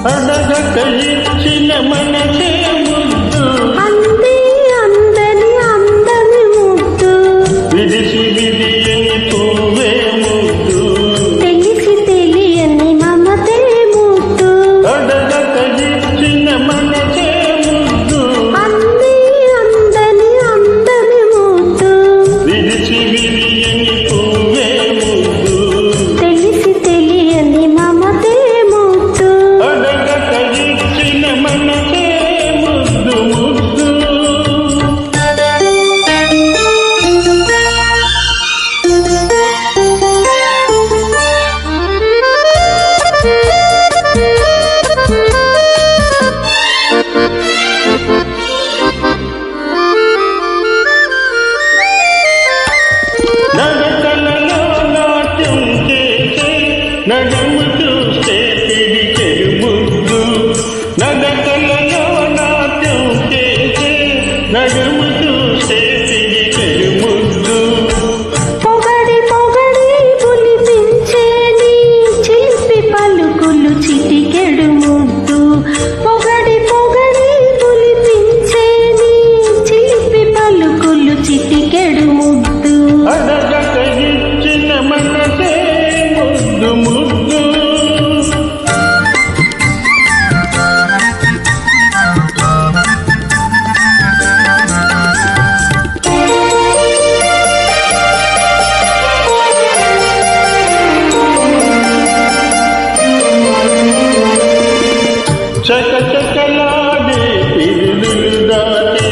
అడగక ఇచ్చిన మనసే ముద్దు అంది అందని అందని ముద్దు విడిసి విడియని పువ్వే ముద్దు తెలిసి తెలియని మమతే ముద్దు అడగక ఇచ్చిన మనసే ముద్దు అంది అందని అందని ముద్దు విడిసి విడియని పువ్వే ముద్దు తెలిసి తెలియని మమతే ముద్దు అడగక ఇచ్చిన మనసే ముద్దు ముద్దు నడకలలో నాట్యం చేసే నడుము చూస్తే పిడికెడు ముద్దు నడకలలో నాట్యం చేసే నడుము చూస్తే పిడికెడు ముద్దు పొగడి పొగడి పులిపించేని చిలిపి పలుకులు చిటికెడు ముద్దు పొగడి పొగడి పులిపించేని చిలిపి పలుకులు చిటికెడు ముద్దు అడగక ఇచ్చిన మనసే ముద్దు ముద్దు చకచకలాడే పిరులు దాటే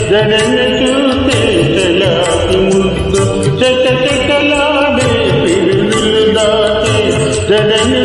జడను చూస్తే చలాకి ముద్దు చకచకలాడే పిరులు దాటే జడను